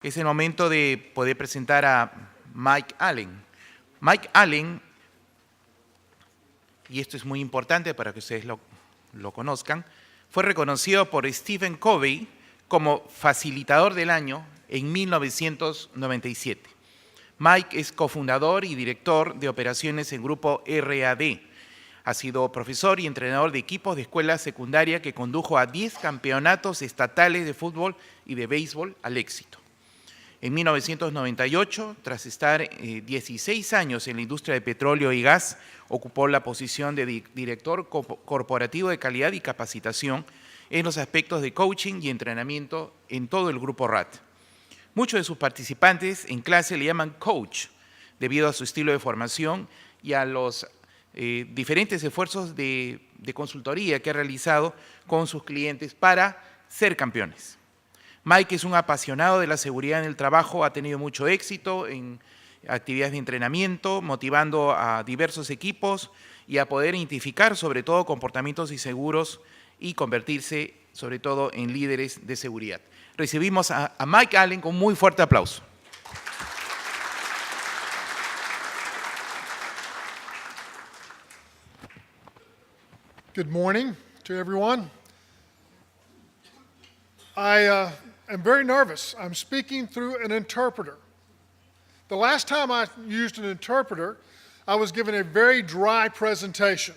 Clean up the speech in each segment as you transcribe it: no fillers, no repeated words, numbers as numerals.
Es el momento de poder presentar a Mike Allen. Mike Allen, y esto es muy importante para que ustedes lo conozcan, fue reconocido por Stephen Covey como facilitador del año en 1997. Mike es cofundador y director de operaciones en Grupo RAD. Ha sido profesor y entrenador de equipos de escuela secundaria que condujo a 10 campeonatos estatales de fútbol y de béisbol al éxito. En 1998, tras estar 16 años en la industria de petróleo y gas, ocupó la posición de director corporativo de calidad y capacitación en los aspectos de coaching y entrenamiento en todo el grupo RAD. Muchos de sus participantes en clase le llaman coach, debido a su estilo de formación y a los diferentes esfuerzos de consultoría que ha realizado con sus clientes para ser campeones. Mike es un apasionado de la seguridad en el trabajo, ha tenido mucho éxito en actividades de entrenamiento, motivando a diversos equipos y a poder identificar sobre todo comportamientos inseguros y convertirse sobre todo en líderes de seguridad. Recibimos a Mike Allen con muy fuerte aplauso. Good morning to everyone. I am very nervous. I'm speaking through an interpreter. The last time I used an interpreter, I was given a very dry presentation,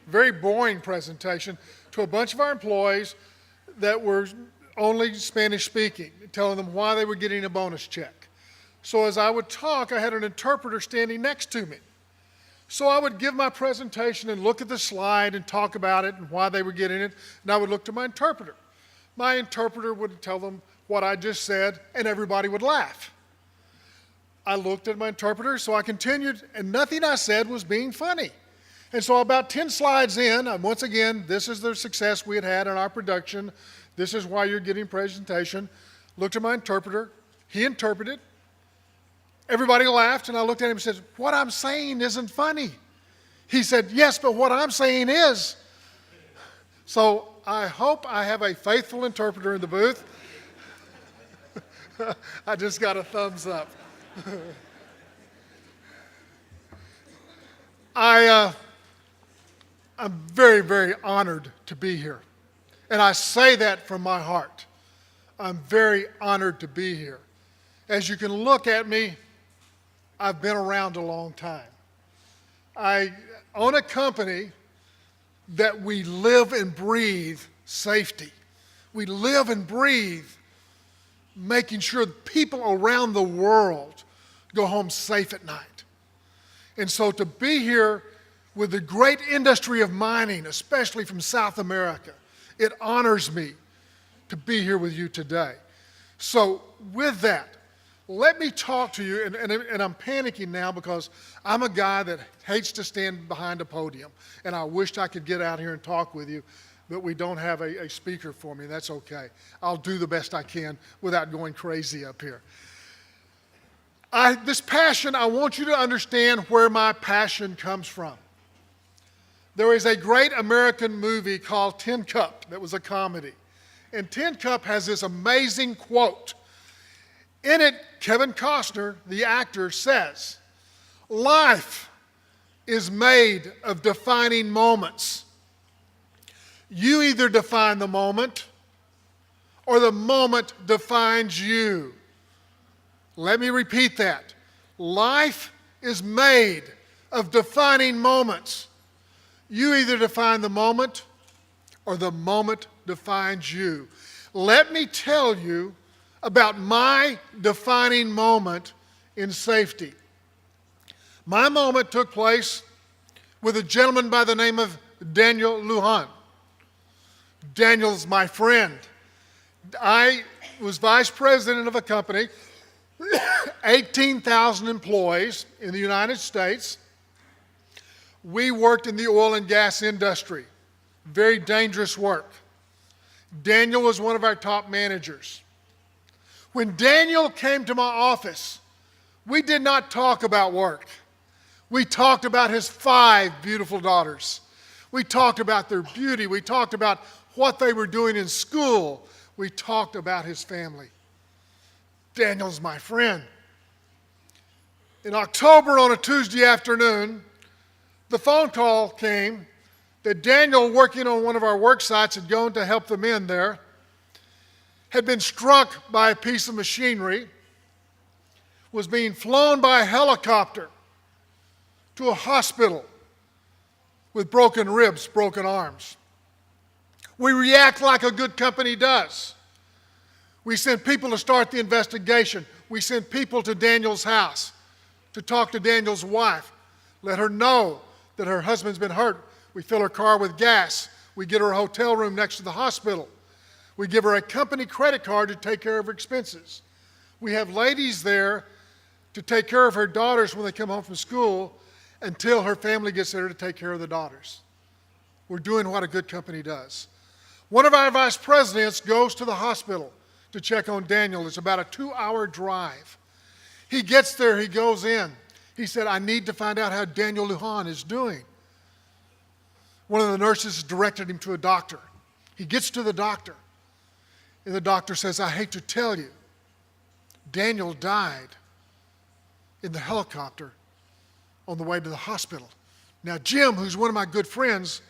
very boring presentation to a bunch of our employees that were only Spanish speaking, telling them why they were getting a bonus check. So as I would talk, I had an interpreter standing next to me. So I would give my presentation and look at the slide and talk about it and why they were getting it, and I would look to my interpreter. My interpreter would tell them what I just said, and everybody would laugh. I looked at my interpreter, so I continued, and nothing I said was being funny. And so about 10 slides in, and once again, this is the success we had had in our production. This is why you're getting presentation. Looked at my interpreter. He interpreted. Everybody laughed, and I looked at him and said, "What I'm saying isn't funny." He said, "Yes, but what I'm saying is." So I hope I have a faithful interpreter in the booth. I just got a thumbs up. I'm very, very honored to be here. And I say that from my heart. I'm very honored to be here. As you can look at me, I've been around a long time. I own a company that we live and breathe safety. We live and breathe making sure that people around the world go home safe at night. And so to be here with the great industry of mining, especially from South America, it honors me to be here with you today. So with that, let me talk to you, and I'm panicking now because I'm a guy that hates to stand behind a podium, and I wished I could get out here and talk with you, but we don't have a speaker for me. That's okay. I'll do the best I can without going crazy up here. This passion, I want you to understand where my passion comes from. There is a great American movie called Tin Cup that was a comedy. And Tin Cup has this amazing quote. In it, Kevin Costner, the actor, says, "Life is made of defining moments. You either define the moment or the moment defines you." Let me repeat that. Life is made of defining moments. You either define the moment or the moment defines you. Let me tell you about my defining moment in safety. My moment took place with a gentleman by the name of Daniel Lujan. Daniel's my friend. I was vice president of a company, 18,000 employees in the United States. We worked in the oil and gas industry, very dangerous work. Daniel was one of our top managers. When Daniel came to my office, we did not talk about work. We talked about his 5 beautiful daughters. We talked about their beauty. We talked about what they were doing in school. We talked about his family. Daniel's my friend. In October, on a Tuesday afternoon, the phone call came that Daniel, working on one of our work sites, had gone to help the men there, had been struck by a piece of machinery, was being flown by a helicopter to a hospital with broken ribs, broken arms. We react like a good company does. We send people to start the investigation. We send people to Daniel's house to talk to Daniel's wife, let her know that her husband's been hurt. We fill her car with gas. We get her a hotel room next to the hospital. We give her a company credit card to take care of her expenses. We have ladies there to take care of her daughters when they come home from school until her family gets there to take care of the daughters. We're doing what a good company does. One of our vice presidents goes to the hospital to check on Daniel. It's about a 2-hour drive. He gets there, he goes in. He said, I need to find out how Daniel Lujan is doing. One of the nurses directed him to a doctor. He gets to the doctor, and the doctor says, I hate to tell you, Daniel died in the helicopter on the way to the hospital. Now, Jim, who's one of my good friends,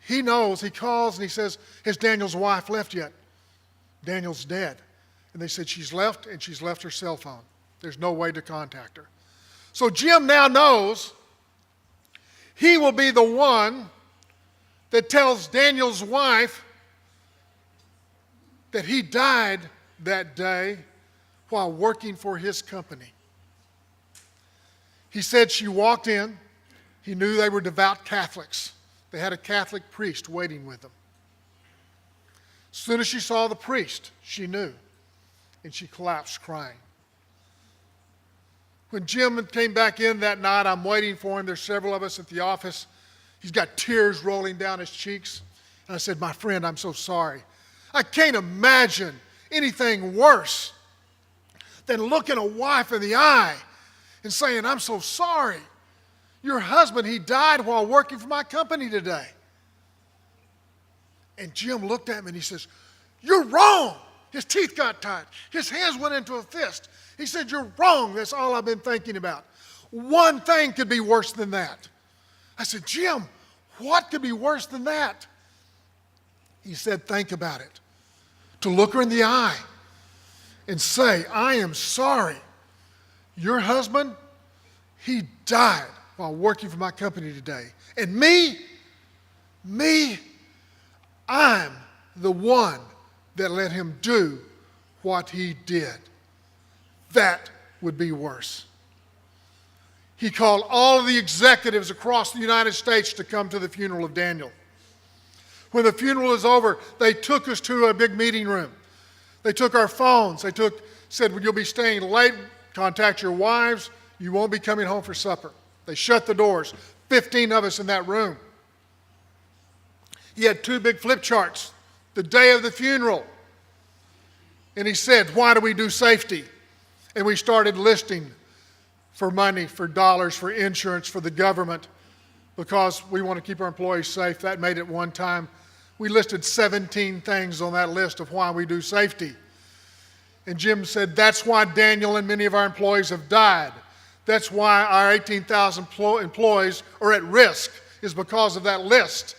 he knows, he calls and he says, has Daniel's wife left yet? Daniel's dead. And they said, she's left, and she's left her cell phone. There's no way to contact her. So Jim now knows he will be the one that tells Daniel's wife that he died that day while working for his company. He said she walked in. He knew they were devout Catholics. They had a Catholic priest waiting with them. As soon as she saw the priest, she knew, and she collapsed crying. When Jim came back in that night, I'm waiting for him. There's several of us at the office. He's got tears rolling down his cheeks. And I said, my friend, I'm so sorry. I can't imagine anything worse than looking a wife in the eye and saying, I'm so sorry. Your husband, he died while working for my company today. And Jim looked at me and he says, you're wrong. His teeth got tight. His hands went into a fist. He said, you're wrong. That's all I've been thinking about. One thing could be worse than that. I said, Jim, what could be worse than that? He said, think about it. To look her in the eye and say, I am sorry. Your husband, he died while working for my company today. And me, I'm the one that let him do what he did. That would be worse. He called all of the executives across the United States to come to the funeral of Daniel. When the funeral was over, they took us to a big meeting room. They took our phones. Said, well, you'll be staying late. Contact your wives. You won't be coming home for supper. They shut the doors. 15 of us in that room. He had 2 big flip charts the day of the funeral. And he said, why do we do safety? And we started listing for money, for dollars, for insurance, for the government, because we want to keep our employees safe. That made it one time. We listed 17 things on that list of why we do safety. And Jim said, that's why Daniel and many of our employees have died. That's why our 18,000 employees are at risk, is because of that list.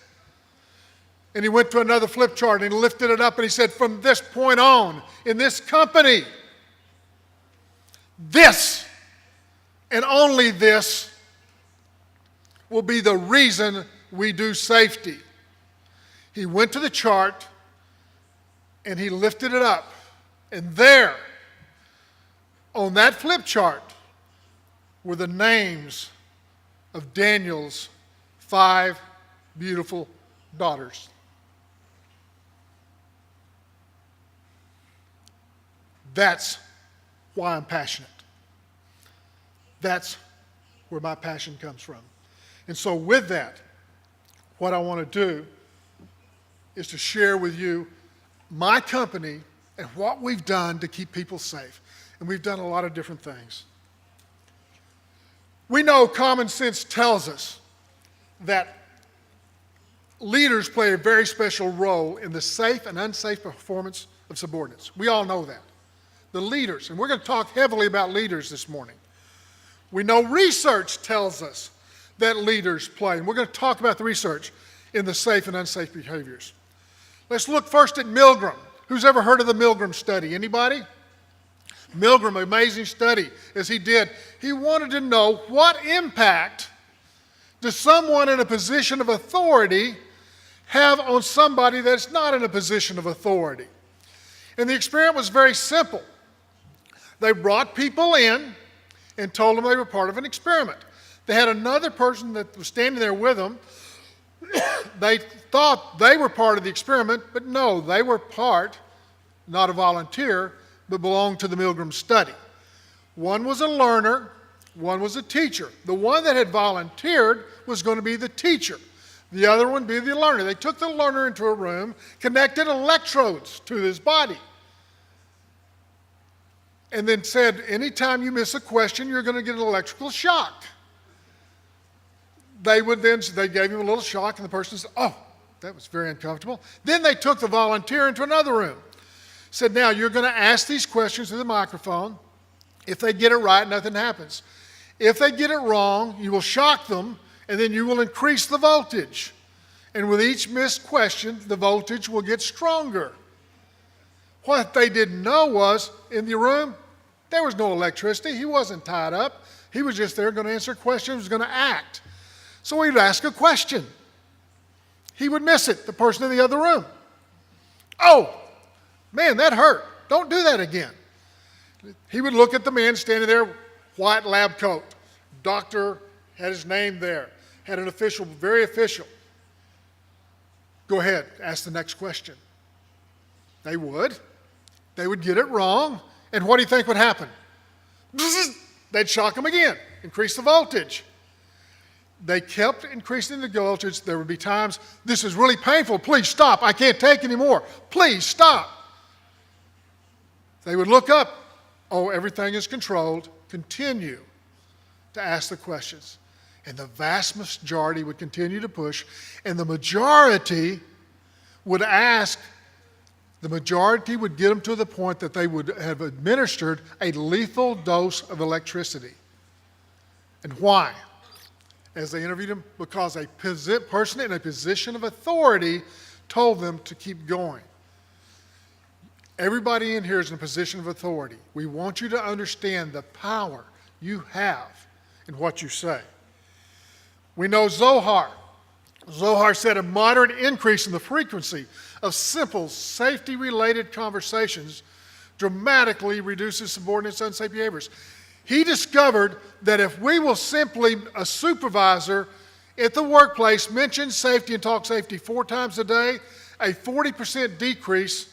And he went to another flip chart and he lifted it up and he said, from this point on, in this company, this and only this will be the reason we do safety. He went to the chart and he lifted it up. And there, on that flip chart, were the names of Daniel's 5 beautiful daughters. That's why I'm passionate. That's where my passion comes from. And so with that, what I want to do is to share with you my company and what we've done to keep people safe. And we've done a lot of different things. We know common sense tells us that leaders play a very special role in the safe and unsafe performance of subordinates. We all know that. the leaders. And we're going to talk heavily about leaders this morning. We know research tells us that leaders play, and we're going to talk about the research in the safe and unsafe behaviors. Let's look first at Milgram. Who's ever heard of the Milgram study? Anybody? Milgram, an amazing study as he did. He wanted to know what impact does someone in a position of authority have on somebody that's not in a position of authority. And the experiment was very simple. They brought people in and told them they were part of an experiment. They had another person that was standing there with them. They thought they were part of the experiment, but no, they were part, not a volunteer, but belonged to the Milgram study. One was a learner, one was a teacher. The one that had volunteered was going to be the teacher. The other one would be the learner. They took the learner into a room, connected electrodes to his body, and then said, anytime you miss a question, you're going to get an electrical shock. They gave him a little shock, and the person said, oh, that was very uncomfortable. Then they took the volunteer into another room. Said, now you're going to ask these questions to the microphone. If they get it right, nothing happens. If they get it wrong, you will shock them, and then you will increase the voltage. And with each missed question, the voltage will get stronger. What they didn't know was, in the room, there was no electricity. He wasn't tied up. He was just there going to answer questions, was going to act. So he'd ask a question. He would miss it, the person in the other room. Oh, man, that hurt. Don't do that again. He would look at the man standing there, white lab coat. Doctor had his name there, had an official, very official. Go ahead, ask the next question. They would. They would get it wrong. And what do you think would happen? They'd shock him again, increase the voltage. They kept increasing the voltage. There would be times, this is really painful. Please stop. I can't take any more. Please stop. They would look up. Oh, everything is controlled. Continue to ask the questions. And the vast majority would continue to push. And the majority would ask, the majority would get them to the point that they would have administered a lethal dose of electricity. And why? As they interviewed him, because a person in a position of authority told them to keep going. Everybody in here is in a position of authority. We want you to understand the power you have in what you say. We know Zohar. Zohar said a moderate increase in the frequency of simple safety-related conversations dramatically reduces subordinates' unsafe behaviors. He discovered that if we will simply, a supervisor at the workplace, mention safety and talk safety 4 times a day, a 40% decrease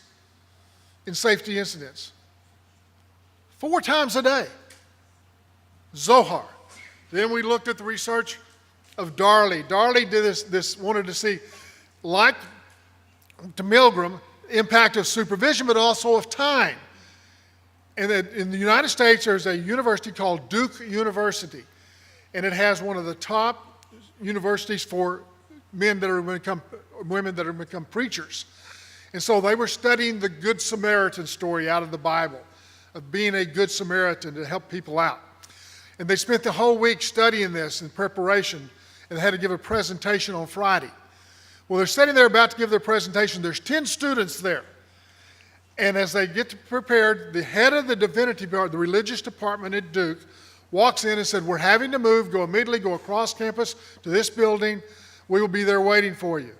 in safety incidents. 4 times a day. Zohar. Then we looked at the research of Darley. Darley did this wanted to see, like to Milgram, impact of supervision, but also of time. And in the United States, there's a university called Duke University, and it has one of the top universities for women that are going to become preachers. And so they were studying the Good Samaritan story out of the Bible, of being a good Samaritan to help people out. And they spent the whole week studying this in preparation, and they had to give a presentation on Friday. Well, they're sitting there about to give their presentation. There's 10 students there. And as they get prepared, the head of the divinity department, the religious department at Duke, walks in and said, we're having to move, immediately go across campus to this building. We will be there waiting for you.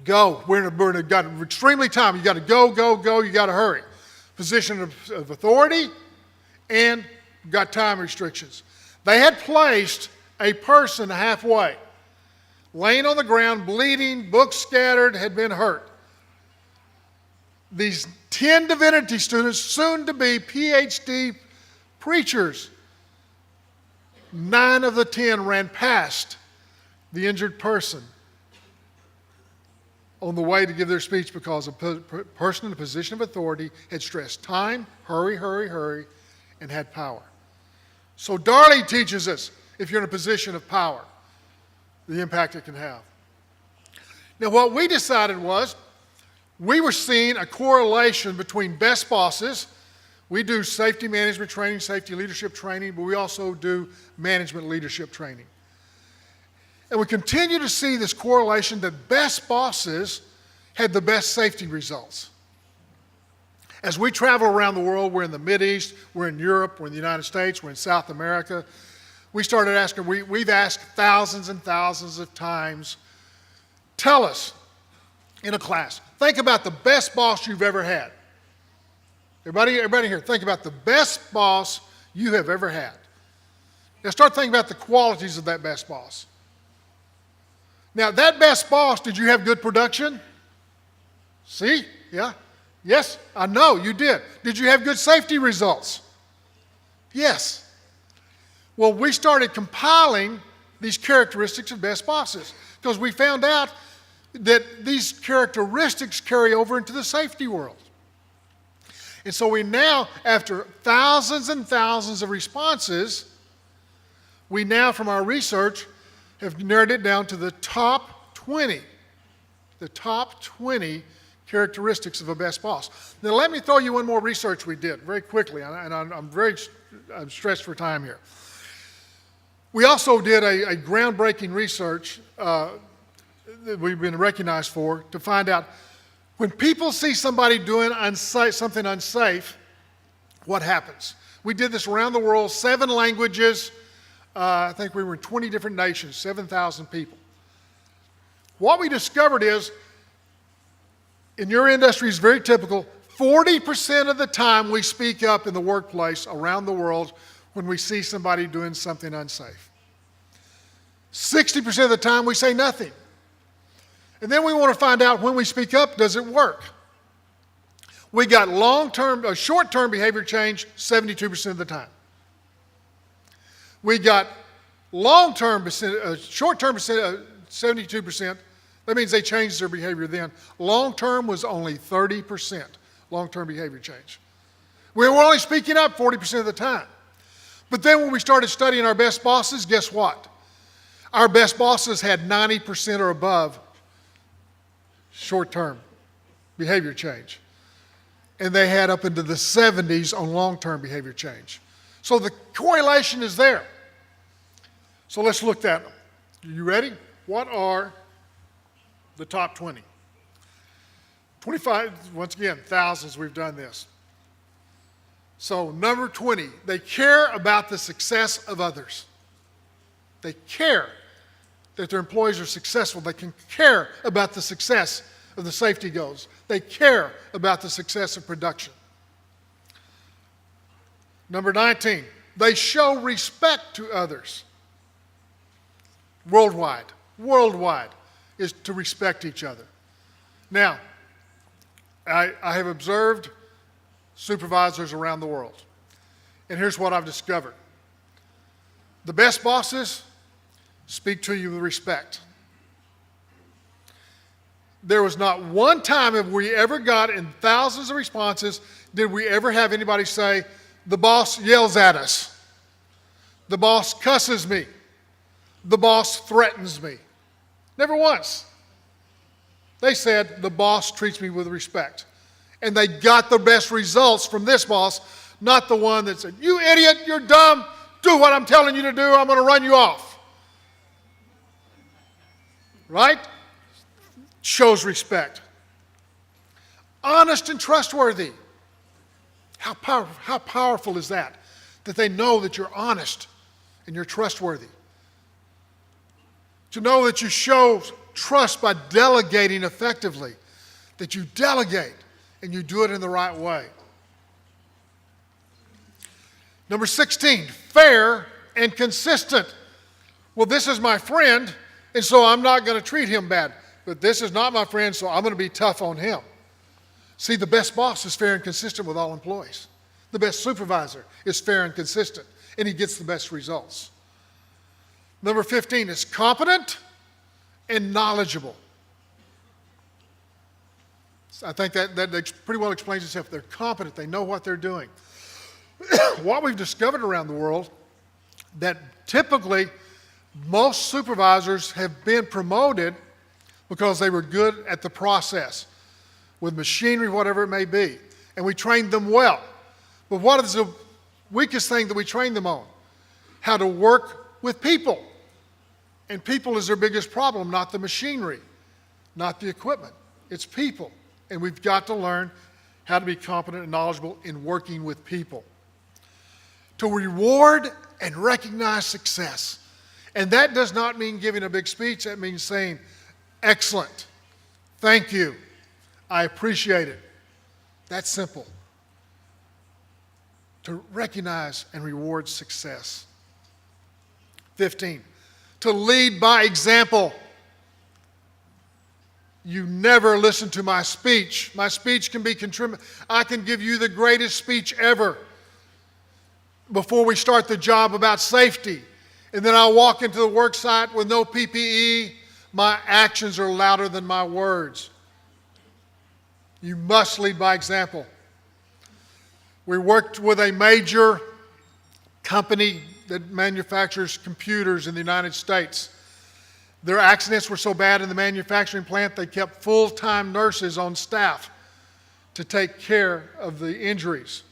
Go. We're got extremely time. You got to go. You got to hurry. Position of authority, and got time restrictions. They had placed a person halfway, laying on the ground, bleeding, books scattered, had been hurt. These 10 divinity students, soon to be PhD preachers, 9 of the 10 ran past the injured person on the way to give their speech because a person in a position of authority had stressed time, hurry, and had power. So Darley teaches us, if you're in a position of power, the impact it can have. Now what we decided was, we were seeing a correlation between best bosses We do safety management training, safety leadership training, but we also do management leadership training. And we continue to see this correlation that best bosses had the best safety results. As we travel around the world, we're in the Mideast, we're in Europe, we're in the United States, we're in South America, we started asking, we've asked thousands and thousands of times, tell us in a class, think about the best boss you've ever had. Everybody here, think about the best boss you have ever had. Now start thinking about the qualities of that best boss. Now that best boss, did you have good production? See? Yeah? Yes, I know you did. Did you have good safety results? Yes. Well, we started compiling these characteristics of best bosses because we found out that these characteristics carry over into the safety world. And so we now, after thousands and thousands of responses, we now, from our research, have narrowed it down to the top 20 characteristics of a best boss. Now let me throw you one more research we did very quickly, and I'm stressed for time here. We also did a groundbreaking research that we've been recognized for to find out when people see somebody doing something unsafe, what happens? We did this around the world, 7 languages. I think we were in 20 different nations, 7,000 people. What we discovered is, in your industry is very typical, 40% of the time we speak up in the workplace around the world when we see somebody doing something unsafe. 60% of the time we say nothing. And then we want to find out when we speak up, does it work? We got short-term behavior change 72% of the time. We got short-term 72%. That means they changed their behavior then. Long-term was only 30% long-term behavior change. We were only speaking up 40% of the time. But then when we started studying our best bosses, guess what? Our best bosses had 90% or above short-term behavior change. And they had up into the 70s on long-term behavior change. So the correlation is there. So let's look at them. Are you ready? What are the top 20? 25, once again, thousands we've done this. So number 20, they care about the success of others. They care that their employees are successful. They can care about the success of the safety goals. They care about the success of production. Number 19, they show respect to others. Worldwide is to respect each other. Now, I have observed supervisors around the world, and here's what I've discovered. The best bosses speak to you with respect. There was not one time have we ever got in thousands of responses, did we ever have anybody say, the boss yells at us, the boss cusses me, the boss threatens me. Never once. They said, the boss treats me with respect. And they got the best results from this boss, not the one that said, you idiot, you're dumb, do what I'm telling you to do, I'm going to run you off. Right? Shows respect. Honest and trustworthy. How powerful is that? That they know that you're honest and you're trustworthy. To know that you show trust by delegating effectively. That you delegate and you do it in the right way. Number 16, fair and consistent. Well, this is my friend, and so I'm not going to treat him bad. But this is not my friend, so I'm going to be tough on him. See, the best boss is fair and consistent with all employees. The best supervisor is fair and consistent, and he gets the best results. Number 15 is competent and knowledgeable. I think that pretty well explains itself. They're competent. They know what they're doing. What we've discovered around the world, that typically most supervisors have been promoted because they were good at the process, with machinery, whatever it may be. And we trained them well. But what is the weakest thing that we train them on? How to work with people. And people is their biggest problem, not the machinery, not the equipment. It's people. And we've got to learn how to be competent and knowledgeable in working with people. To reward and recognize success. And that does not mean giving a big speech. That means saying, excellent, thank you, I appreciate it. That's simple. To recognize and reward success. 15, to lead by example. You never listen to my speech. My speech can be I can give you the greatest speech ever before we start the job about safety. And then I'll walk into the work site with no PPE. My actions are louder than my words. You must lead by example. We worked with a major company that manufactures computers in the United States. Their accidents were so bad in the manufacturing plant, they kept full-time nurses on staff to take care of the injuries.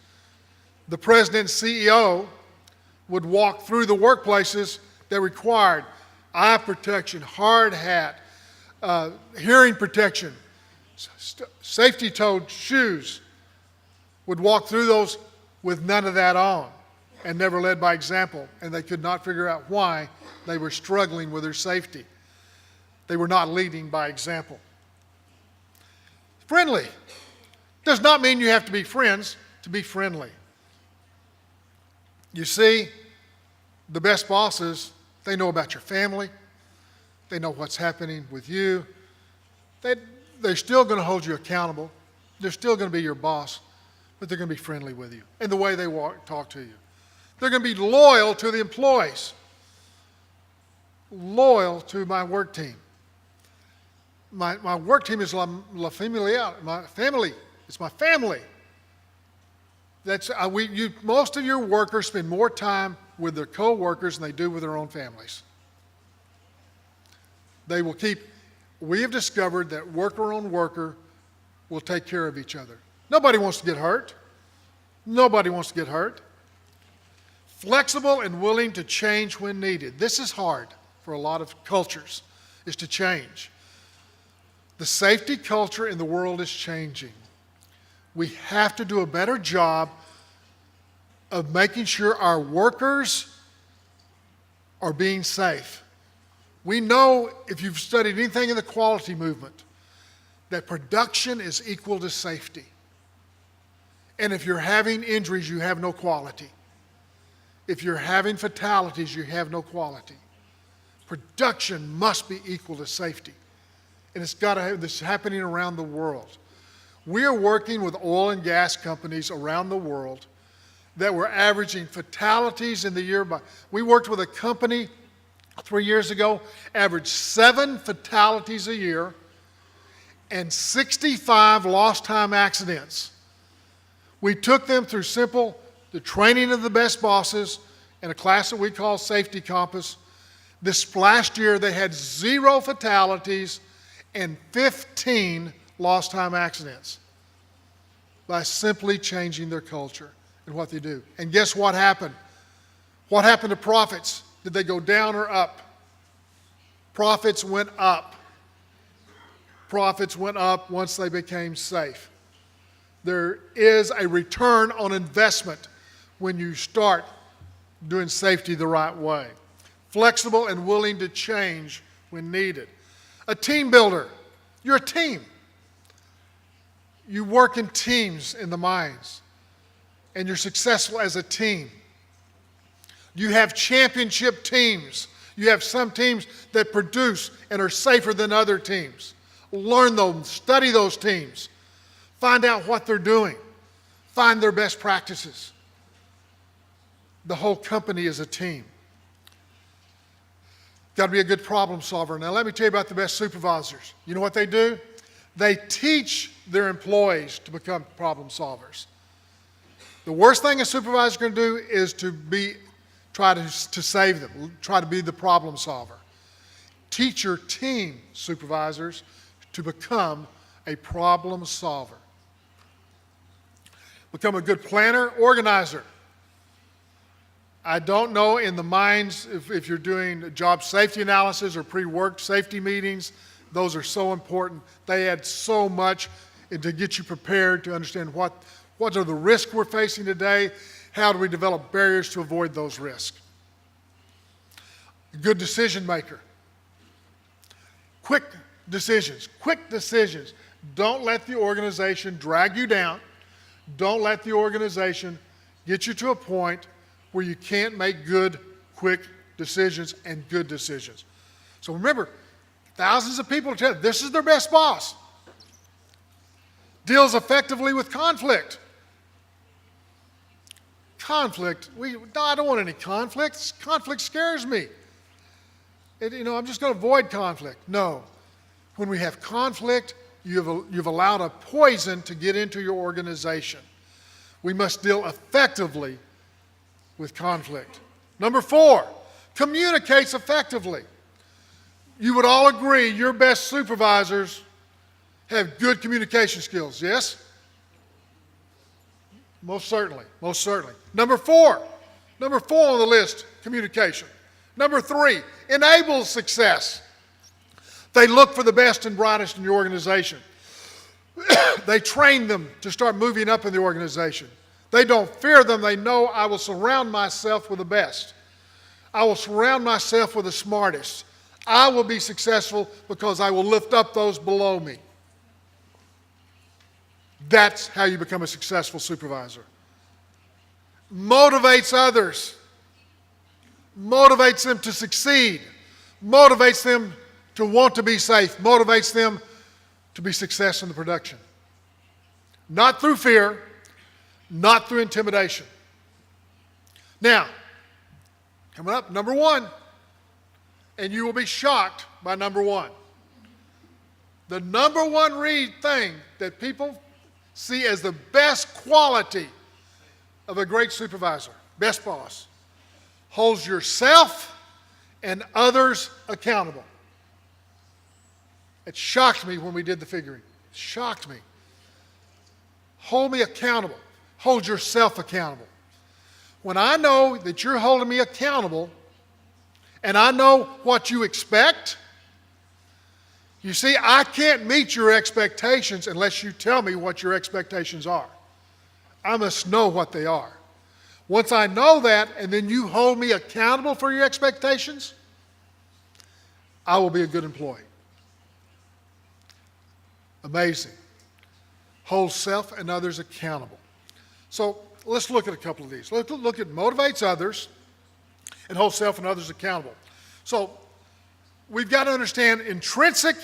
The president and CEO would walk through the workplaces that required eye protection, hard hat, hearing protection, safety-toed shoes, would walk through those with none of that on and never led by example, and they could not figure out why they were struggling with their safety. They were not leading by example. Friendly does not mean you have to be friends to be friendly. You see, the best bosses, they know about your family. They know what's happening with you. They're still going to hold you accountable. They're still going to be your boss, but they're going to be friendly with you in the way they talk to you. They're going to be loyal to the employees, loyal to my work team. My work team is la familia, my family. It's my family. Most of your workers spend more time with their co-workers than they do with their own families. We have discovered that worker on worker will take care of each other. Nobody wants to get hurt. Nobody wants to get hurt. Flexible and willing to change when needed. This is hard for a lot of cultures, is to change. The safety culture in the world is changing. We have to do a better job of making sure our workers are being safe. We know, if you've studied anything in the quality movement, that production is equal to safety. And if you're having injuries, you have no quality. If you're having fatalities, you have no quality. Production must be equal to safety. And it's got to have this happening around the world. We are working with oil and gas companies around the world that were averaging fatalities in the year. We worked with a company 3 years ago, averaged 7 fatalities a year and 65 lost time accidents. We took them through the training of the best bosses in a class that we call Safety Compass. This last year they had 0 fatalities and 15 lost time accidents by simply changing their culture and what they do. And guess what happened? What happened to profits? Did they go down or up? Profits went up. Profits went up once they became safe. There is a return on investment when you start doing safety the right way. Flexible and willing to change when needed. A team builder. You're a team. You work in teams in the mines, and you're successful as a team. You have championship teams. You have some teams that produce and are safer than other teams. Learn those, study those teams. Find out what they're doing. Find their best practices. The whole company is a team. Got to be a good problem solver. Now let me tell you about the best supervisors. You know what they do? They teach their employees to become problem solvers. The worst thing a supervisor can do is to try to save them, try to be the problem solver. Teach your team supervisors to become a problem solver. Become a good planner, organizer. I don't know in the minds if you're doing job safety analysis or pre-work safety meetings. Those are so important. They add so much to get you prepared to understand what are the risks we're facing today. How do we develop barriers to avoid those risks? A good decision maker. Quick decisions. Quick decisions. Don't let the organization drag you down. Don't let the organization get you to a point where you can't make good, quick decisions and good decisions. So remember, thousands of people tell you this is their best boss. Deals effectively with conflict. Conflict. No, I don't want any conflict. Conflict scares me. I'm just going to avoid conflict. No. When we have conflict, you've allowed a poison to get into your organization. We must deal effectively with conflict. Number 4, communicates effectively. You would all agree your best supervisors have good communication skills, yes? Most certainly, most certainly. Number 4 on the list, communication. Number 3, enables success. They look for the best and brightest in your organization. They train them to start moving up in the organization. They don't fear them. They know I will surround myself with the best. I will surround myself with the smartest. I will be successful because I will lift up those below me. That's how you become a successful supervisor. Motivates others. Motivates them to succeed. Motivates them to want to be safe. Motivates them to be successful in the production. Not through fear, not through intimidation. Now, coming up, number 1, and you will be shocked by number 1. The number 1 thing that people see as the best quality of a great supervisor, best boss, holds yourself and others accountable. It shocked me when we did the figuring. It shocked me. Hold me accountable. Hold yourself accountable. When I know that you're holding me accountable and I know what you expect, you see, I can't meet your expectations unless you tell me what your expectations are. I must know what they are. Once I know that and then you hold me accountable for your expectations, I will be a good employee. Amazing. Hold self and others accountable. So let's look at a couple of these. Let's look at motivates others and hold self and others accountable. So we've got to understand intrinsic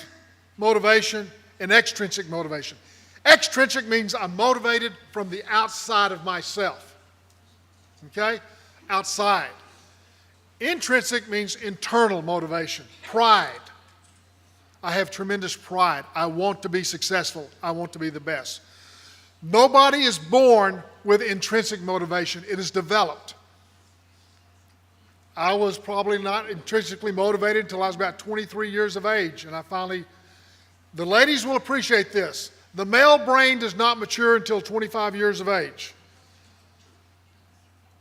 motivation and extrinsic motivation. Extrinsic means I'm motivated from the outside of myself. Okay? Outside. Intrinsic means internal motivation, pride. I have tremendous pride. I want to be successful. I want to be the best. Nobody is born with intrinsic motivation. It is developed. I was probably not intrinsically motivated until I was about 23 years of age, and I finally, the ladies will appreciate this. The male brain does not mature until 25 years of age.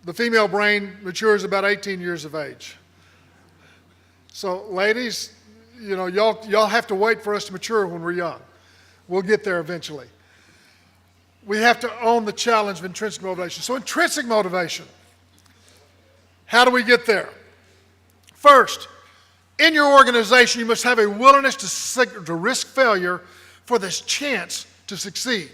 The female brain matures about 18 years of age. So ladies, y'all have to wait for us to mature when we're young. We'll get there eventually. We have to own the challenge of intrinsic motivation. So intrinsic motivation. How do we get there? First, in your organization, you must have a willingness to risk failure for this chance to succeed.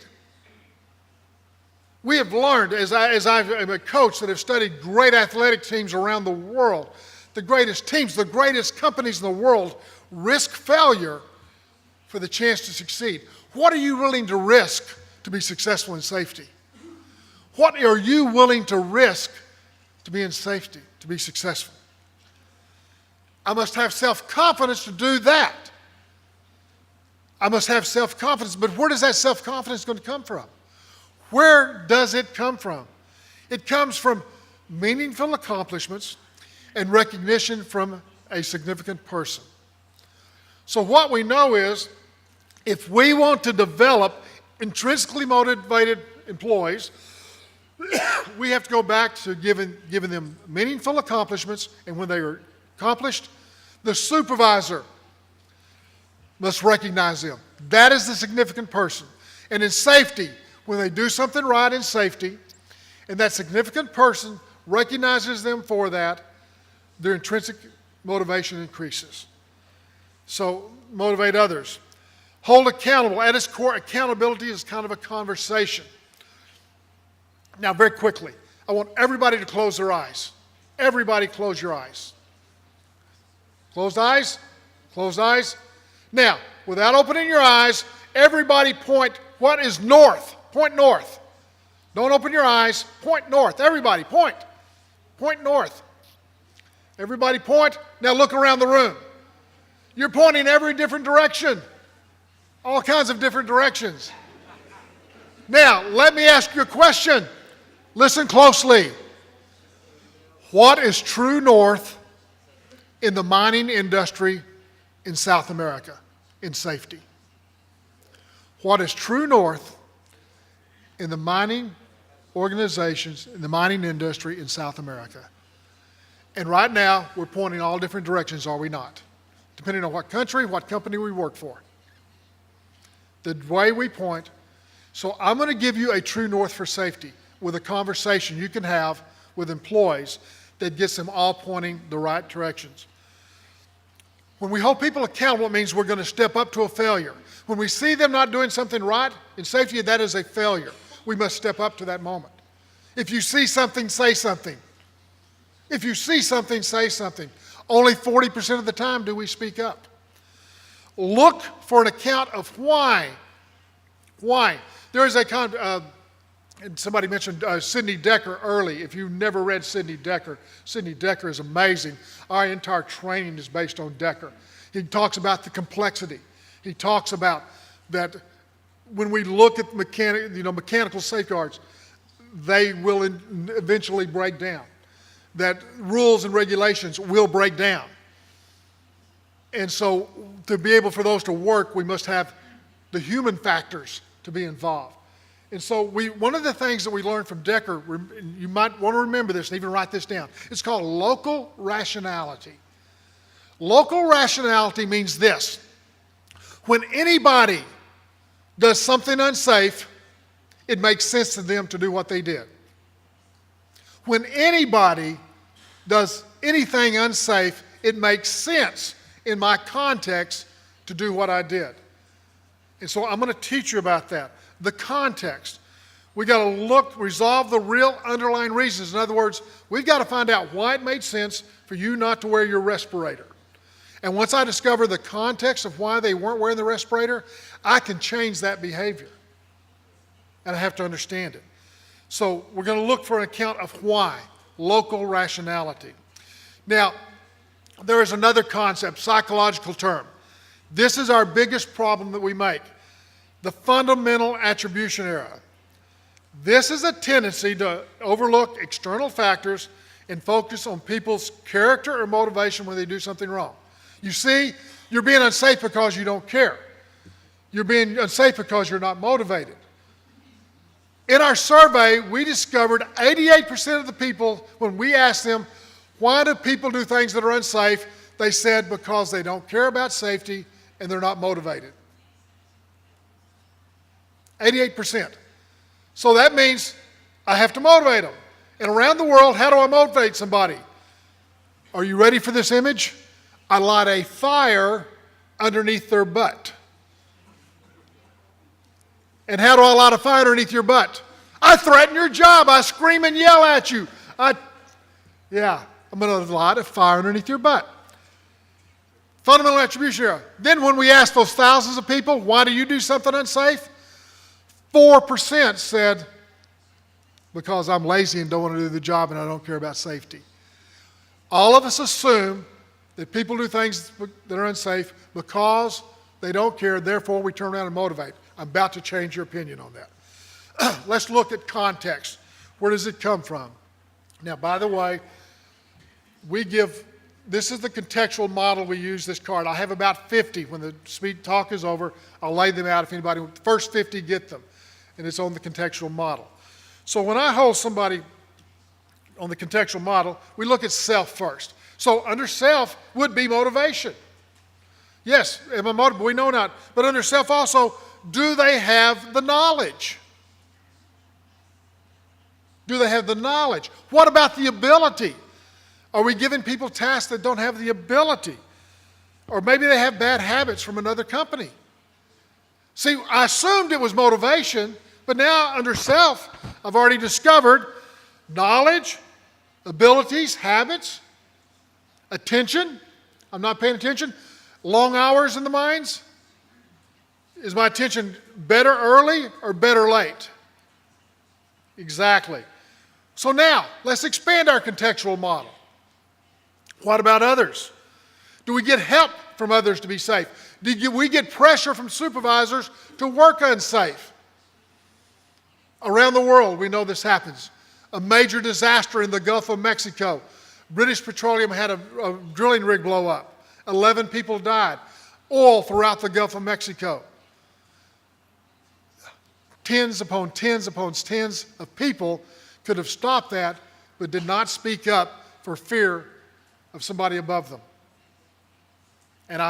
We have learned, as I'm a coach that have studied great athletic teams around the world, the greatest teams, the greatest companies in the world risk failure for the chance to succeed. What are you willing to risk to be successful in safety? What are you willing to risk to be in safety, to be successful? I must have self-confidence to do that. I must have self-confidence, but where does that self-confidence going to come from? Where does it come from? It comes from meaningful accomplishments and recognition from a significant person. So what we know is, if we want to develop intrinsically motivated employees We have to go back to giving them meaningful accomplishments, and when they are accomplished, the supervisor must recognize them. That is the significant person. And in safety, when they do something right in safety, and that significant person recognizes them for that, their intrinsic motivation increases. So motivate others. Hold accountable. At its core, accountability is kind of a conversation. Now, very quickly, I want everybody to close their eyes. Everybody close your eyes. Closed eyes? Closed eyes? Now, without opening your eyes, everybody point, what is north? Point north. Don't open your eyes. Point north. Everybody, point. Point north. Everybody point. Now look around the room. You're pointing every different direction. All kinds of different directions. Now, let me ask you a question. Listen closely. What is true north in the mining industry in South America in safety? What is true north in the mining organizations, in the mining industry in South America? And right now, we're pointing all different directions, are we not? Depending on what country, what company we work for. The way we point. So I'm going to give you a true north for safety with a conversation you can have with employees that gets them all pointing the right directions. When we hold people accountable, it means we're going to step up to a failure. When we see them not doing something right in safety, that is a failure. We must step up to that moment. If you see something, say something. If you see something, say something. Only 40% of the time do we speak up. Look for an account of why. Why? There is and somebody mentioned Sidney Dekker early. If you've never read Sidney Dekker is amazing. Our entire training is based on Dekker. He talks about the complexity. He talks about that when we look at mechanical safeguards, they will eventually break down. That rules and regulations will break down. And so to be able for those to work, we must have the human factors to be involved. And so one of the things that we learned from Dekker, you might want to remember this and even write this down, it's called local rationality. Local rationality means this. When anybody does something unsafe, it makes sense to them to do what they did. When anybody does anything unsafe, it makes sense in my context to do what I did. And so I'm going to teach you about that. The context. We got to resolve the real underlying reasons. In other words, we've got to find out why it made sense for you not to wear your respirator. And once I discover the context of why they weren't wearing the respirator, I can change that behavior. And I have to understand it. So we're going to look for an account of why. Local rationality. Now, there is another concept, psychological term. This is our biggest problem that we make. The fundamental attribution error. This is a tendency to overlook external factors and focus on people's character or motivation when they do something wrong. You see, you're being unsafe because you don't care. You're being unsafe because you're not motivated. In our survey, we discovered 88% of the people, when we asked them, why do people do things that are unsafe? They said because they don't care about safety and they're not motivated. 88%. So that means I have to motivate them. And around the world, how do I motivate somebody? Are you ready for this image? I light a fire underneath their butt. And how do I light a fire underneath your butt? I threaten your job. I scream and yell at you. I'm going to light a fire underneath your butt. Fundamental attribution error. Then when we asked those thousands of people, why do you do something unsafe? 4% said, because I'm lazy and don't want to do the job and I don't care about safety. All of us assume that people do things that are unsafe because they don't care, therefore we turn around and motivate. I'm about to change your opinion on that. Let's look at context. Where does it come from? Now, by the way, this is the contextual model we use this card. I have about 50. When the speed talk is over, I'll lay them out if anybody, first 50 get them. And it's on the contextual model. So when I hold somebody on the contextual model, we look at self first. So under self would be motivation. Yes, am I motivated? We know not. But under self also, do they have the knowledge? Do they have the knowledge? What about the ability? Are we giving people tasks that don't have the ability? Or maybe they have bad habits from another company. See, I assumed it was motivation, but now under self, I've already discovered knowledge, abilities, habits, attention. I'm not paying attention. Long hours in the mines. Is my attention better early or better late? Exactly. So now, let's expand our contextual model. What about others? Do we get help from others to be safe? Do we get pressure from supervisors to work unsafe? Around the world, we know this happens. A major disaster in the Gulf of Mexico. British Petroleum had a drilling rig blow up. 11 people died. Oil throughout the Gulf of Mexico. Tens upon tens upon tens of people could have stopped that, but did not speak up for fear of somebody above them. And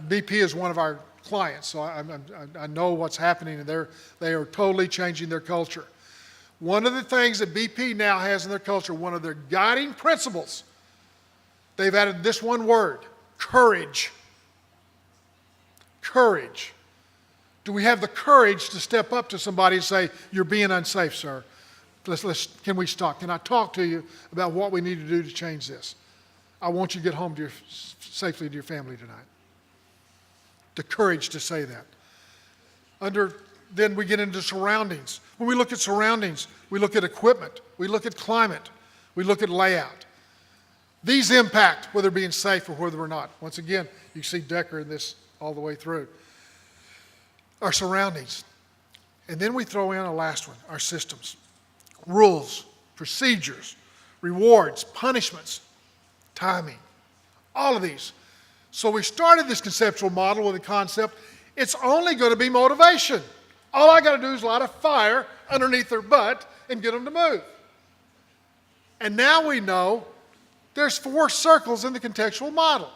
BP is one of our clients, so I know what's happening, and they are totally changing their culture. One of the things that BP now has in their culture, one of their guiding principles, they've added this one word: courage. Courage. Do we have the courage to step up to somebody and say, "You're being unsafe, sir. Can we stop? Can I talk to you about what we need to do to change this? I want you to get home safely to your family tonight." The courage to say that. Then we get into surroundings. When we look at surroundings, we look at equipment, we look at climate, we look at layout. These impact whether being safe or whether we're not. Once again, you see Decker in this all the way through. Our surroundings. And then we throw in a last one, our systems. Rules, procedures, rewards, punishments, timing, all of these. So we started this conceptual model with the concept, it's only going to be motivation. All I got to do is light a fire underneath their butt and get them to move. And now we know there's 4 circles in the contextual model.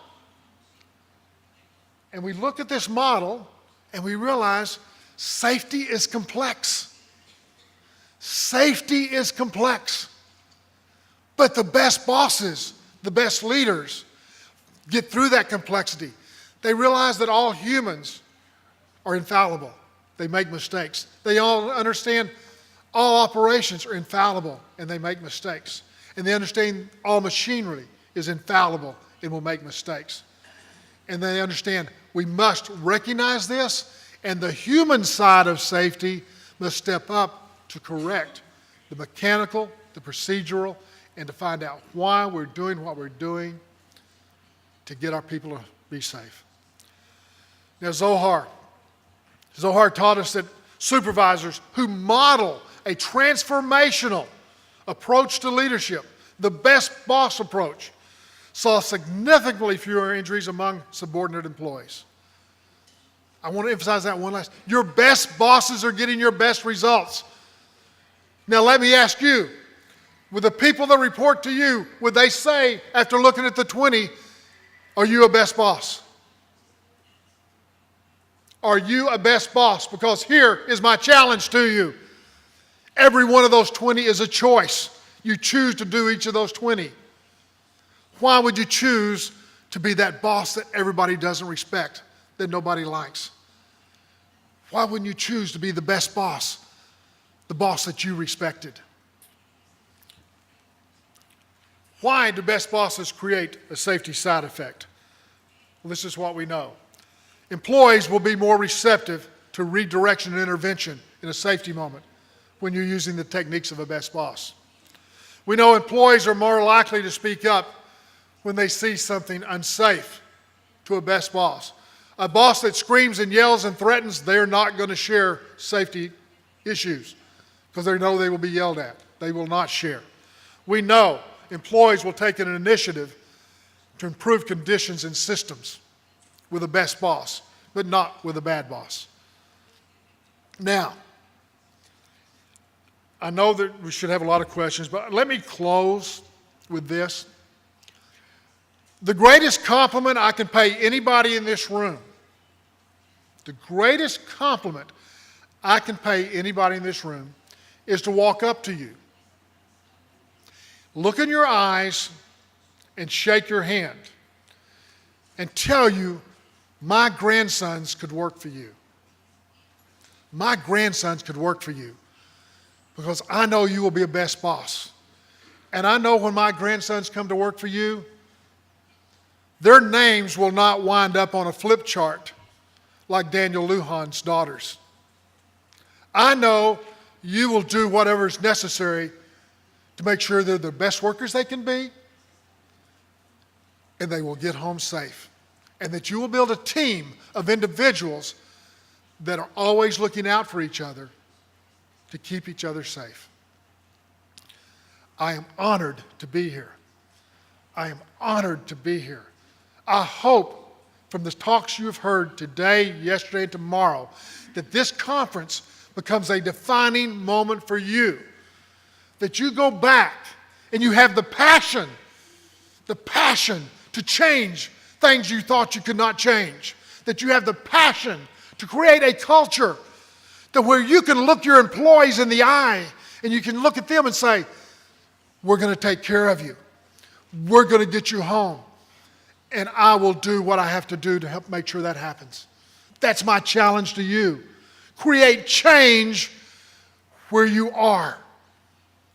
And we look at this model and we realize safety is complex. Safety is complex. But the best bosses, the best leaders, get through that complexity. They realize that all humans are infallible. They make mistakes. They all understand all operations are infallible and they make mistakes. And they understand all machinery is infallible and will make mistakes. And they understand we must recognize this, and the human side of safety must step up to correct the mechanical, the procedural, and to find out why we're doing what we're doing to get our people to be safe. Now, Zohar taught us that supervisors who model a transformational approach to leadership, the best boss approach, saw significantly fewer injuries among subordinate employees. I want to emphasize that one last. Your best bosses are getting your best results. Now let me ask you, with the people that report to you, would they say, after looking at the 20, are you a best boss? Are you a best boss? Because here is my challenge to you. Every one of those 20 is a choice. You choose to do each of those 20. Why would you choose to be that boss that everybody doesn't respect, that nobody likes? Why wouldn't you choose to be the best boss, the boss that you respected? Why do best bosses create a safety side effect? Well, this is what we know. Employees will be more receptive to redirection and intervention in a safety moment when you're using the techniques of a best boss. We know employees are more likely to speak up when they see something unsafe to a best boss. A boss that screams and yells and threatens, they're not going to share safety issues because they know they will be yelled at. They will not share. We know employees will take an initiative to improve conditions and systems with a best boss, but not with a bad boss. Now, I know that we should have a lot of questions, but let me close with this. The greatest compliment I can pay anybody in this room, the greatest compliment I can pay anybody in this room is to walk up to you, look in your eyes, and shake your hand and tell you, my grandsons could work for you. My grandsons could work for you because I know you will be a best boss. And I know when my grandsons come to work for you, their names will not wind up on a flip chart like Daniel Lujan's daughters. I know you will do whatever is necessary to make sure they're the best workers they can be, and they will get home safe. And that you will build a team of individuals that are always looking out for each other to keep each other safe. I am honored to be here. I am honored to be here. I hope from the talks you have heard today, yesterday, and tomorrow, that this conference becomes a defining moment for you. That you go back and you have the passion to change things you thought you could not change. That you have the passion to create a culture that where you can look your employees in the eye and you can look at them and say, we're going to take care of you. We're going to get you home. And I will do what I have to do to help make sure that happens. That's my challenge to you. Create change where you are.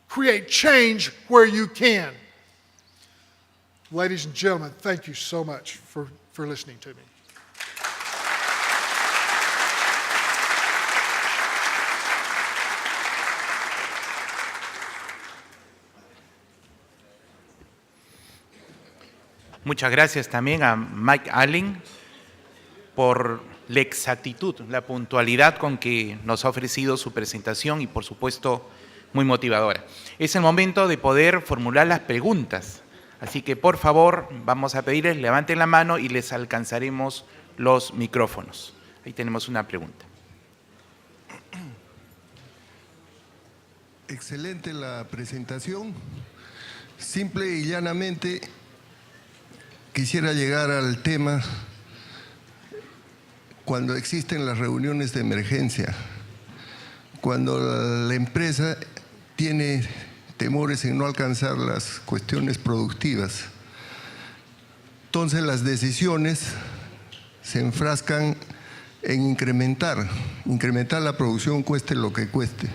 Create change where you can. Ladies and gentlemen, thank you so much for listening to me. Muchas gracias también a Mike Allen por la exactitud, la puntualidad con que nos ha ofrecido su presentación y, por supuesto, muy motivadora. Es el momento de poder formular las preguntas. Así que, por favor, vamos a pedirles, levanten la mano y les alcanzaremos los micrófonos. Ahí tenemos una pregunta. Excelente la presentación. Simple y llanamente quisiera llegar al tema cuando existen las reuniones de emergencia, cuando la empresa tiene temores en no alcanzar las cuestiones productivas. Entonces las decisiones se enfrascan en incrementar la producción cueste lo que cueste.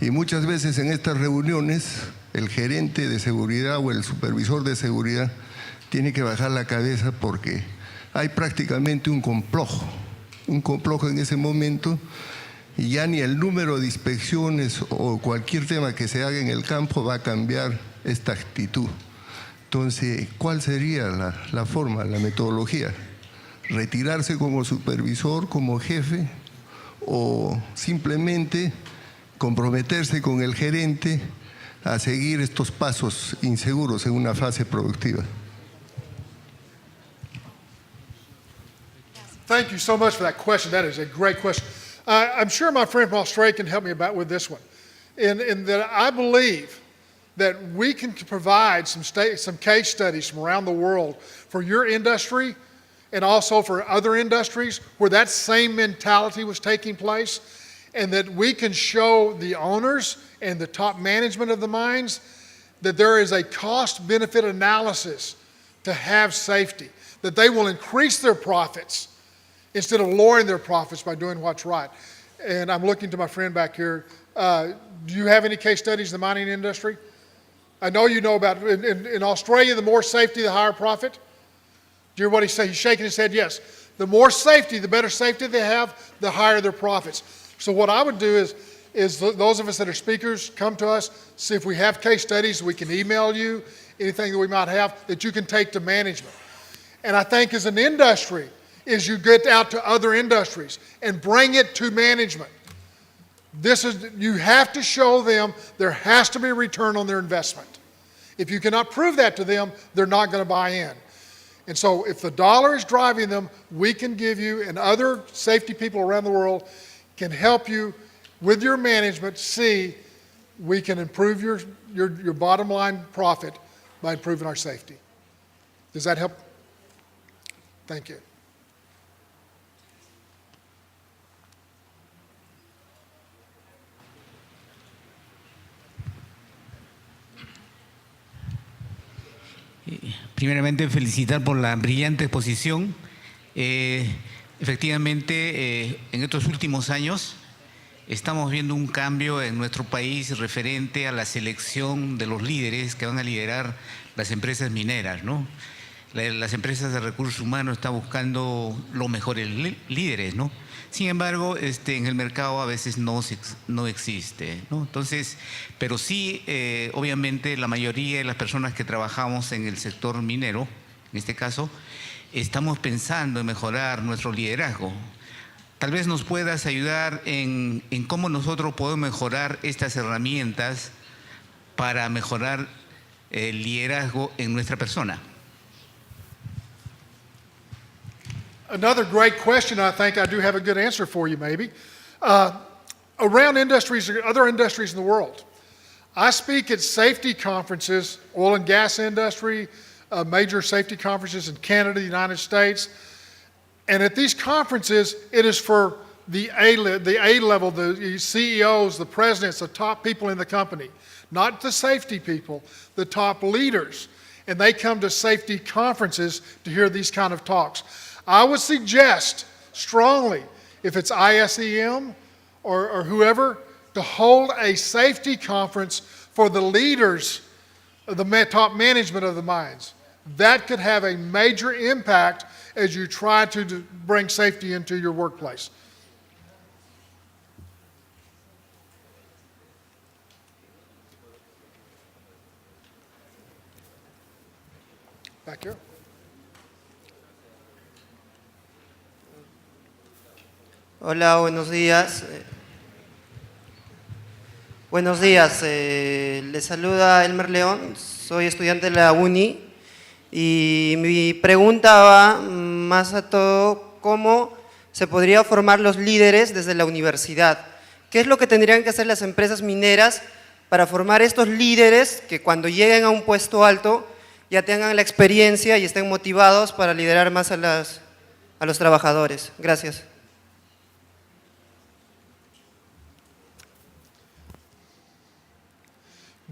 Y muchas veces en estas reuniones el gerente de seguridad o el supervisor de seguridad tiene que bajar la cabeza porque hay prácticamente un complojo en ese momento. Y ya ni el número de inspecciones o cualquier tema que se haga en el campo va a cambiar esta actitud. Entonces, ¿cuál sería la forma, la metodología? ¿Retirarse como supervisor, como jefe? ¿O simplemente comprometerse con el gerente a seguir estos pasos inseguros en una fase productiva? Thank you so much for that question. That is a great question. I'm sure my friend from Australia can help me with this one. In that I believe that we can provide some case studies from around the world for your industry and also for other industries where that same mentality was taking place, and that we can show the owners and the top management of the mines that there is a cost-benefit analysis to have safety, that they will increase their profits instead of lowering their profits by doing what's right. And I'm looking to my friend back here. Do you have any case studies in the mining industry? I know you know about, in Australia, the more safety, the higher profit. Do you hear what he said? He's shaking his head, yes. The more safety, the better safety they have, the higher their profits. So what I would do is those of us that are speakers, come to us, see if we have case studies, we can email you, anything that we might have that you can take to management. And I think as an industry, is you get out to other industries and bring it to management. You have to show them there has to be a return on their investment. If you cannot prove that to them, they're not going to buy in. And so if the dollar is driving them, we can give you, and other safety people around the world can help you with your management see we can improve your bottom line profit by improving our safety. Does that help? Thank you. Primeramente, felicitar por la brillante exposición. Efectivamente, en estos últimos años estamos viendo un cambio en nuestro país referente a la selección de los líderes que van a liderar las empresas mineras, ¿no? Las empresas de recursos humanos están buscando los mejores líderes, ¿no? Sin embargo, en el mercado a veces no existe, ¿no? Entonces, pero sí, obviamente, la mayoría de las personas que trabajamos en el sector minero, en este caso, estamos pensando en mejorar nuestro liderazgo. Tal vez nos puedas ayudar en cómo nosotros podemos mejorar estas herramientas para mejorar el liderazgo en nuestra persona. Another great question, I think I do have a good answer for you maybe. Around industries, other industries in the world, I speak at safety conferences, oil and gas industry, major safety conferences in Canada, the United States. And at these conferences, it is for the A level, the CEOs, the presidents, the top people in the company, not the safety people, the top leaders. And they come to safety conferences to hear these kind of talks. I would suggest strongly, if it's ISEM or whoever, to hold a safety conference for the leaders of the top management of the mines. That could have a major impact as you try to bring safety into your workplace. Back here. Hola, buenos días. Buenos días, les saluda Elmer León, soy estudiante de la Uni y mi pregunta va más a todo cómo se podría formar los líderes desde la universidad. ¿Qué es lo que tendrían que hacer las empresas mineras para formar estos líderes que cuando lleguen a un puesto alto ya tengan la experiencia y estén motivados para liderar más a los trabajadores? Gracias.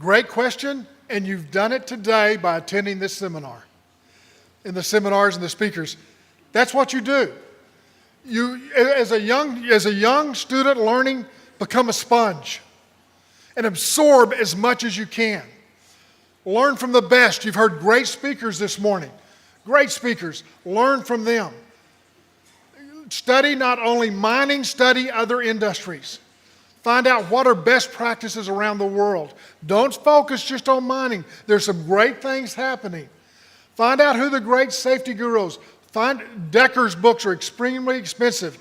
Great question, and you've done it today by attending this seminar. In the seminars and the speakers, that's what you do. You, as a young student learning, become a sponge and absorb as much as you can. Learn from the best. You've heard great speakers this morning. Great speakers. Learn from them. Study not only mining, study other industries. Find out what are best practices around the world. Don't focus just on mining. There's some great things happening. Find out who the great safety gurus. Decker's books are extremely expensive.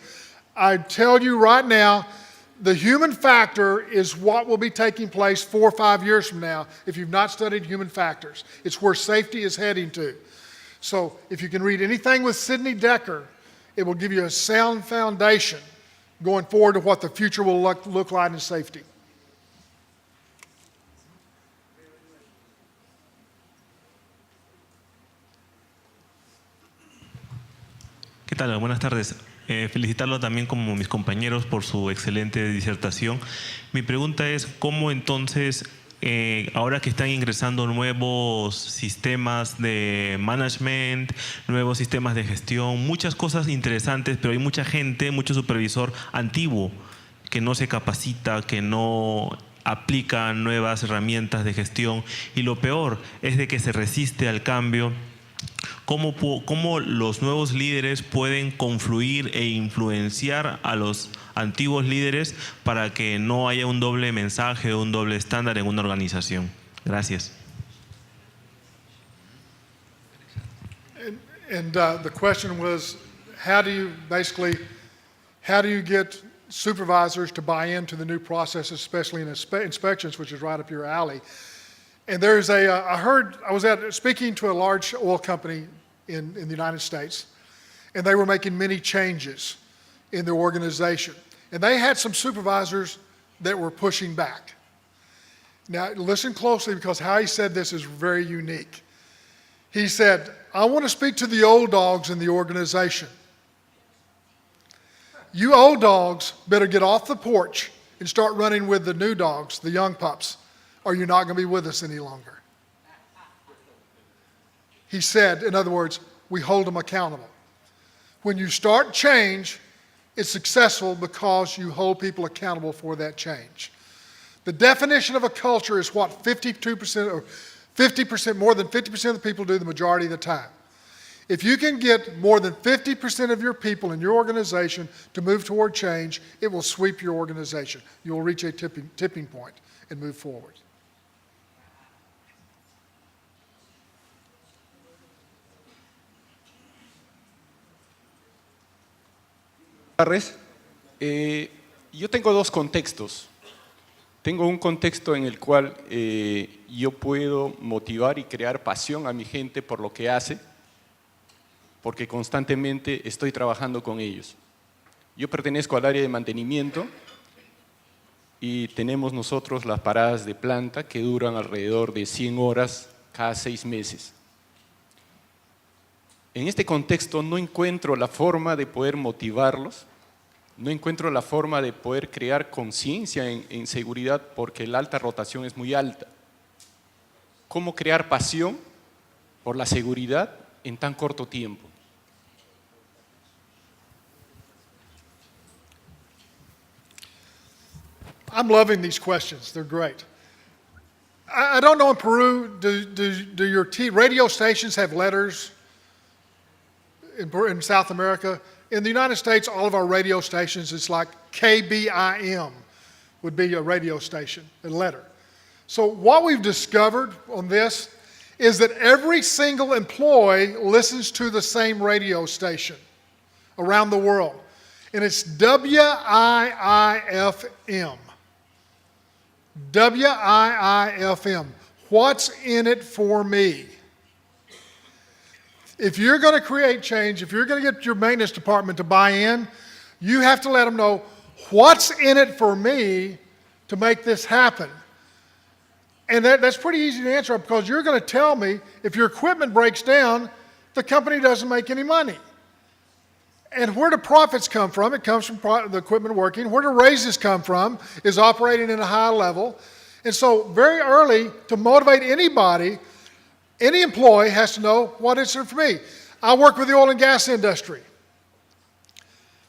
I tell you right now, the human factor is what will be taking place 4 or 5 years from now if you've not studied human factors. It's where safety is heading to. So if you can read anything with Sidney Decker, it will give you a sound foundation going forward to what the future will look like in safety. ¿Qué tal? Buenas tardes. Felicitarlo también como mis compañeros por su excelente disertación. Mi pregunta es, ¿cómo entonces, ahora que están ingresando nuevos sistemas de management, nuevos sistemas de gestión, muchas cosas interesantes, pero hay mucha gente, mucho supervisor antiguo que no se capacita, que no aplica nuevas herramientas de gestión y lo peor es de que se resiste al cambio? ¿Cómo los nuevos líderes pueden confluir e influenciar a los antiguos líderes para que no haya un doble mensaje o un doble estándar en una organización? Gracias. The question was, how do you get supervisors to buy into the new processes, especially in inspections, which is right up your alley? And there's I was speaking to a large oil company in the United States, and they were making many changes in their organization. And they had some supervisors that were pushing back. Now, listen closely because how he said this is very unique. He said, I want to speak to the old dogs in the organization. You old dogs better get off the porch and start running with the new dogs, the young pups, or you're not going to be with us any longer. He said, in other words, we hold them accountable. When you start change, it's successful because you hold people accountable for that change. The definition of a culture is what 52% or 50%, more than 50% of the people do the majority of the time. If you can get more than 50% of your people in your organization to move toward change, it will sweep your organization. You will reach a tipping point and move forward. Buenas tardes. Yo tengo dos contextos. Tengo un contexto en el cual yo puedo motivar y crear pasión a mi gente por lo que hace, porque constantemente estoy trabajando con ellos. Yo pertenezco al área de mantenimiento y tenemos nosotros las paradas de planta que duran alrededor de 100 horas cada 6 meses. En este contexto no encuentro la forma de poder motivarlos, no encuentro la forma de poder crear conciencia en seguridad porque la alta rotación es muy alta. ¿Cómo crear pasión por la seguridad en tan corto tiempo? I'm loving these questions. They're great. I don't know in Peru, do your radio stations have letters in South America? In the United States, all of our radio stations, it's like KBIM would be a radio station, a letter. So what we've discovered on this is that every single employee listens to the same radio station around the world. And it's WIIFM. WIIFM. What's in it for me? If you're going to create change, if you're going to get your maintenance department to buy in, you have to let them know what's in it for me to make this happen. And that's pretty easy to answer because you're going to tell me if your equipment breaks down, the company doesn't make any money. And where do profits come from? It comes from the equipment working. Where do raises come from? Is operating at a high level. And so very early, to motivate anybody, any employee has to know what it's for me. I work with the oil and gas industry.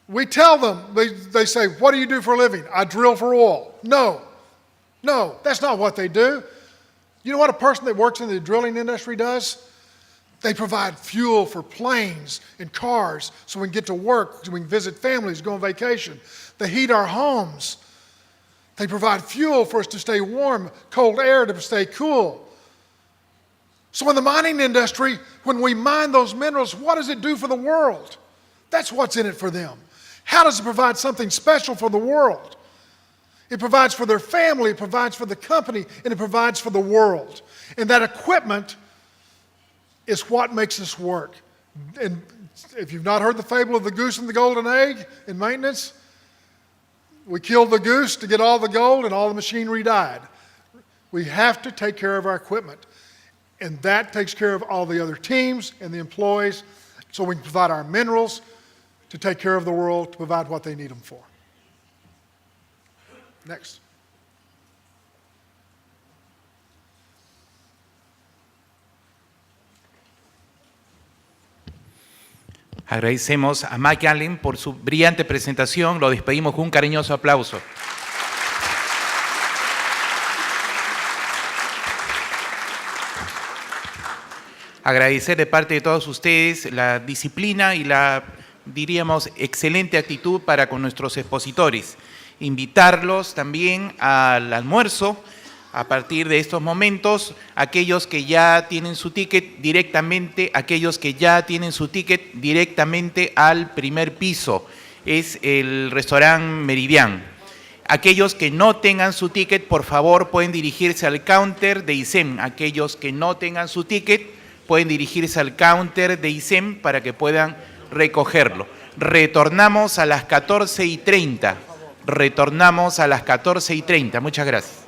We tell them, they say, what do you do for a living? I drill for oil. No, that's not what they do. You know what a person that works in the drilling industry does? They provide fuel for planes and cars so we can get to work, so we can visit families, go on vacation. They heat our homes. They provide fuel for us to stay warm, cold air to stay cool. So in the mining industry, when we mine those minerals, what does it do for the world? That's what's in it for them. How does it provide something special for the world? It provides for their family, it provides for the company, and it provides for the world. And that equipment is what makes us work. And if you've not heard the fable of the goose and the golden egg in maintenance, we killed the goose to get all the gold and all the machinery died. We have to take care of our equipment. And that takes care of all the other teams and the employees so we can provide our minerals to take care of the world, to provide what they need them for. Next. Agradecemos a Mike Allen por su brillante presentación. Lo despedimos con un cariñoso aplauso. Agradecer de parte de todos ustedes la disciplina y la, diríamos, excelente actitud para con nuestros expositores. Invitarlos también al almuerzo a partir de estos momentos, aquellos que ya tienen su ticket directamente, al primer piso, es el restaurante Meridian. Aquellos que no tengan su ticket, por favor, pueden dirigirse al counter de ISEM. Aquellos que no tengan su ticket, pueden dirigirse al counter de ISEM para que puedan recogerlo. Retornamos a las 14:30. Muchas gracias.